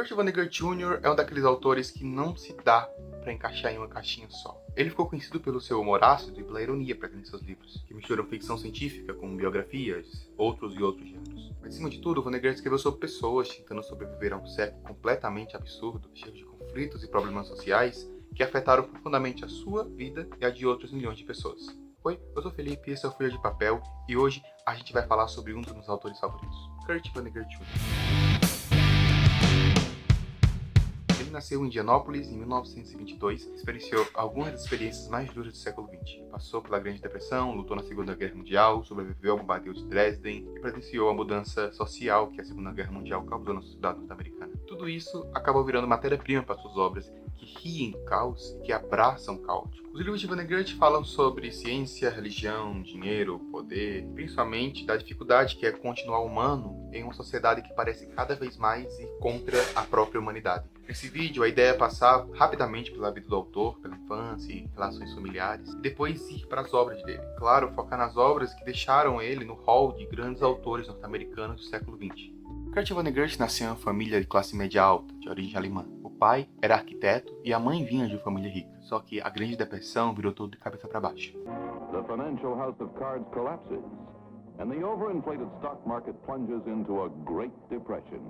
Kurt Vonnegut Jr. é um daqueles autores que não se dá para encaixar em uma caixinha só. Ele ficou conhecido pelo seu humor ácido e pela ironia presente em seus livros, que misturam ficção científica com biografias, outros gêneros. Mas, acima de tudo, Vonnegut escreveu sobre pessoas tentando sobreviver a um século completamente absurdo, cheio de conflitos e problemas sociais que afetaram profundamente a sua vida e a de outros milhões de pessoas. Oi, eu sou Felipe, esse é o Folha de Papel, e hoje a gente vai falar sobre um dos meus autores favoritos, Kurt Vonnegut Jr. Ele nasceu em Indianápolis em 1922 e experienciou algumas das experiências mais duras do século XX. Passou pela Grande Depressão, lutou na Segunda Guerra Mundial, sobreviveu ao bombardeio de Dresden e presenciou a mudança social que a Segunda Guerra Mundial causou na sociedade norte-americana. Tudo isso acabou virando matéria-prima para suas obras, que riem do caos e que abraçam o caótico. Os livros de Vonnegut falam sobre ciência, religião, dinheiro, poder, principalmente da dificuldade que é continuar humano em uma sociedade que parece cada vez mais ir contra a própria humanidade. Nesse vídeo, a ideia é passar rapidamente pela vida do autor, pela infância e relações familiares, e depois ir para as obras dele. Claro, focar nas obras que deixaram ele no hall de grandes autores norte-americanos do século XX. Kurt Vonnegut nasceu em uma família de classe média alta, de origem alemã. O pai era arquiteto e a mãe vinha de uma família rica. Só que a Grande Depressão virou tudo de cabeça para baixo. The financial house of cards collapses, and the overinflated stock market plunges into a Great Depression.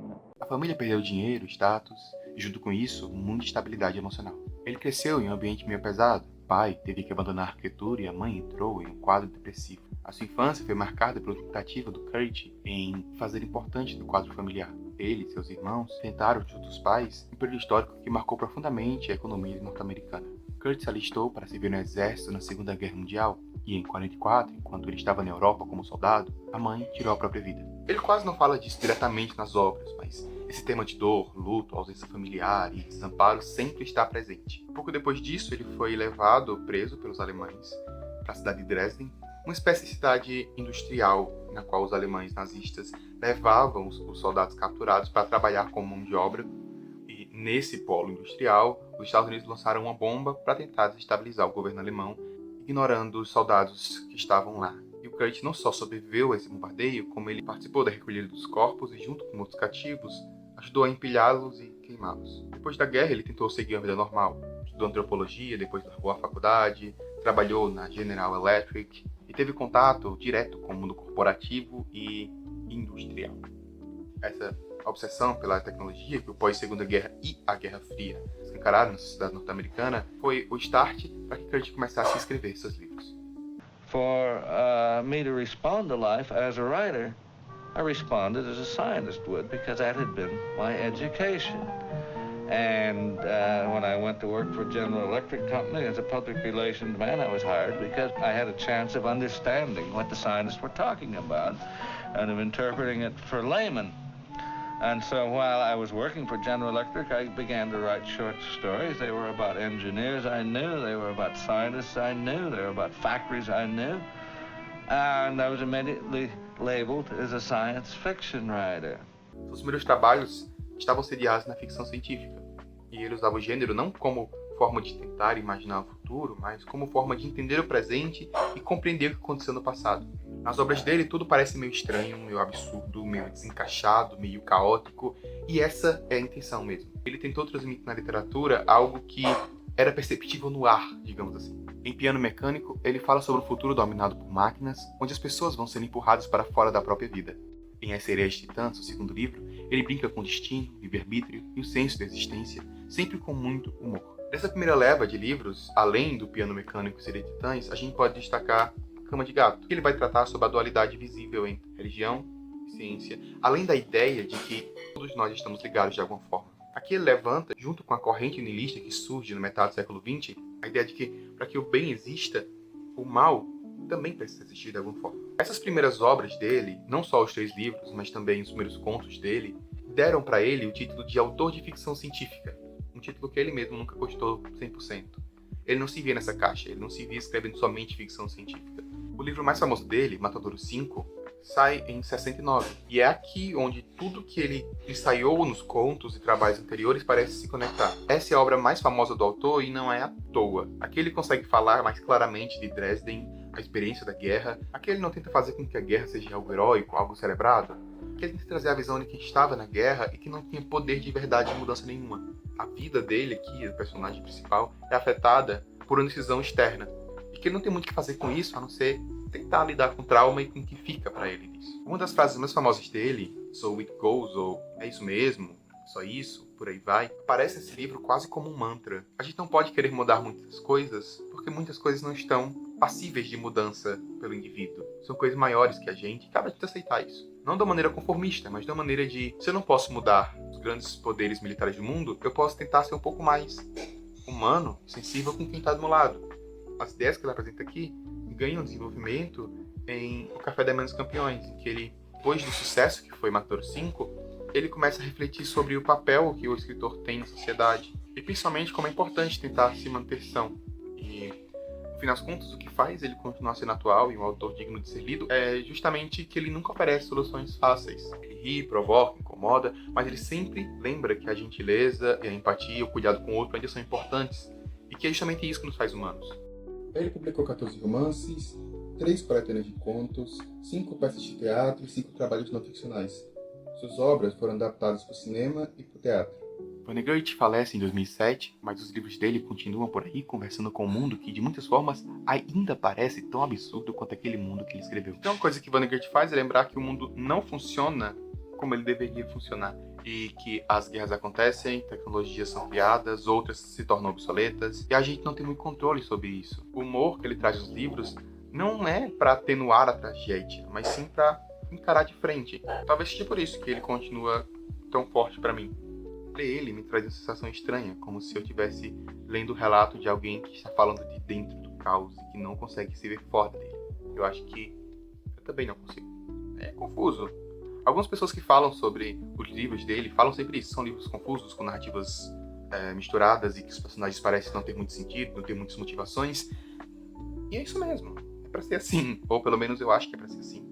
A família perdeu dinheiro, status e, junto com isso, muita estabilidade emocional. Ele cresceu em um ambiente meio pesado. O pai teve que abandonar a arquitetura e a mãe entrou em um quadro depressivo. A sua infância foi marcada pela tentativa do Kurt em fazer importante do quadro familiar. Ele e seus irmãos tentaram, junto aos pais, um período histórico que marcou profundamente a economia norte-americana. Kurt se alistou para servir no exército na Segunda Guerra Mundial e, em 1944, enquanto ele estava na Europa como soldado, a mãe tirou a própria vida. Ele quase não fala disso diretamente nas obras, mas esse tema de dor, luto, ausência familiar e desamparo sempre está presente. Pouco depois disso, ele foi levado preso pelos alemães para a cidade de Dresden, uma espécie de cidade industrial na qual os alemães nazistas levavam os soldados capturados para trabalhar como mão de obra. E nesse polo industrial, os Estados Unidos lançaram uma bomba para tentar desestabilizar o governo alemão, ignorando os soldados que estavam lá. E o Kurt não só sobreviveu a esse bombardeio, como ele participou da recolha dos corpos e, junto com outros cativos, ajudou a empilhá-los e queimá-los. Depois da guerra, ele tentou seguir uma vida normal. Estudou antropologia, depois largou a faculdade, trabalhou na General Electric e teve contato direto com o mundo corporativo e industrial. Essa obsessão pela tecnologia que o pós-Segunda Guerra e a Guerra Fria escancararam na sociedade norte-americana foi o start para que Kurt começasse a escrever seus livros. For me to respond to life as a writer, I responded as a scientist would, because that had been my education. And when I went to work for General Electric Company as a public relations man, I was hired because I had a chance of understanding what the scientists were talking about and of interpreting it for laymen. And so while I was working for General Electric, I began to write short stories. They were about engineers I knew, they were about scientists I knew, they were about factories I knew. And I was immediately labeled as a science fiction writer. Seus primeiros trabalhos estavam sediados na ficção científica, e ele usava o gênero não como forma de tentar imaginar o futuro, mas como forma de entender o presente e compreender o que aconteceu no passado. Nas obras dele, tudo parece meio estranho, meio absurdo, meio desencaixado, meio caótico, e essa é a intenção mesmo. Ele tentou transmitir na literatura algo que era perceptível no ar, digamos assim. Em Piano Mecânico, ele fala sobre o futuro dominado por máquinas, onde as pessoas vão ser empurradas para fora da própria vida. Em As Sereias Titãs, o segundo livro, ele brinca com o destino, o livre-arbítrio e o senso da existência, sempre com muito humor. Nessa primeira leva de livros, além do Piano Mecânico e Sereias Titãs, a gente pode destacar Cama de Gato, que ele vai tratar sobre a dualidade visível entre religião e ciência, além da ideia de que todos nós estamos ligados de alguma forma. Aqui ele levanta, junto com a corrente niilista que surge na metade do século XX, a ideia de que, para que o bem exista, o mal também precisa existir de alguma forma. Essas primeiras obras dele, não só os 3 livros, mas também os primeiros contos dele, deram para ele o título de autor de ficção científica, um título que ele mesmo nunca gostou 100%. Ele não se via nessa caixa, ele não se via escrevendo somente ficção científica. O livro mais famoso dele, Matadouro 5, sai em 69, e é aqui onde tudo que ele ensaiou nos contos e trabalhos anteriores parece se conectar. Essa é a obra mais famosa do autor e não é à toa. Aqui ele consegue falar mais claramente de Dresden, a experiência da guerra. Aqui ele não tenta fazer com que a guerra seja algo heróico, algo celebrado, que ele tenta trazer a visão de quem estava na guerra e que não tinha poder de verdade de mudança nenhuma. A vida dele aqui, o personagem principal, é afetada por uma decisão externa. E que ele não tem muito o que fazer com isso, a não ser tentar lidar com o trauma e com o que fica pra ele disso. Uma das frases mais famosas dele, "So it goes", ou "é isso mesmo", "só isso", por aí vai, aparece nesse livro quase como um mantra. A gente não pode querer mudar muitas coisas, porque muitas coisas não estão passíveis de mudança pelo indivíduo. São coisas maiores que a gente, e cabe a gente aceitar isso. Não da maneira conformista, mas da maneira de, se eu não posso mudar os grandes poderes militares do mundo, eu posso tentar ser um pouco mais humano, sensível com quem está do meu lado. As ideias que ele apresenta aqui ganham desenvolvimento em O Café da Manhã dos Campeões, em que ele, depois do sucesso que foi Matador 5, ele começa a refletir sobre o papel que o escritor tem na sociedade, e principalmente como é importante tentar se manter são. E, no final das contas, o que faz ele continuar sendo atual e um autor digno de ser lido é justamente que ele nunca oferece soluções fáceis. Ele ri, provoca, incomoda, mas ele sempre lembra que a gentileza, a empatia, o cuidado com o outro ainda são importantes, e que é justamente isso que nos faz humanos. Ele publicou 14 romances, 3 coletâneas de contos, 5 peças de teatro e 5 trabalhos não ficcionais. Suas obras foram adaptadas para o cinema e para o teatro. Vonnegut falece em 2007, mas os livros dele continuam por aí conversando com um mundo que, de muitas formas, ainda parece tão absurdo quanto aquele mundo que ele escreveu. Então, uma coisa que Vonnegut faz é lembrar que o mundo não funciona como ele deveria funcionar. E que as guerras acontecem, tecnologias são criadas, outras se tornam obsoletas, e a gente não tem muito controle sobre isso. O humor que ele traz nos livros não é para atenuar a tragédia, mas sim para encarar de frente. Talvez seja por isso que ele continua tão forte para mim. Ler ele me traz uma sensação estranha, como se eu estivesse lendo o relato de alguém que está falando de dentro do caos e que não consegue se ver fora dele. Eu acho que eu também não consigo. É confuso. Algumas pessoas que falam sobre os livros dele falam sempre isso. São livros confusos, com narrativas misturadas e que os personagens parecem não ter muito sentido, não ter muitas motivações. E é isso mesmo. É pra ser assim. Ou pelo menos eu acho que é pra ser assim.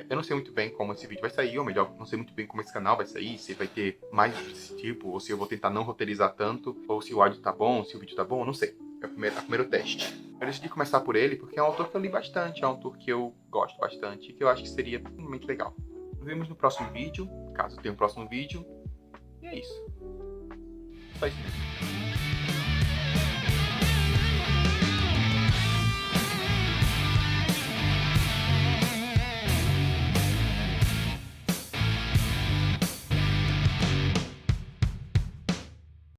Eu não sei muito bem como esse vídeo vai sair, ou melhor, não sei muito bem como esse canal vai sair, se vai ter mais desse tipo, ou se eu vou tentar não roteirizar tanto, ou se o áudio tá bom, se o vídeo tá bom, eu não sei. É o primeiro teste. Eu decidi começar por ele porque é um autor que eu li bastante, é um autor que eu gosto bastante, e que eu acho que seria realmente legal. Nos vemos no próximo vídeo, caso tenha um próximo vídeo. E é isso. Só isso mesmo.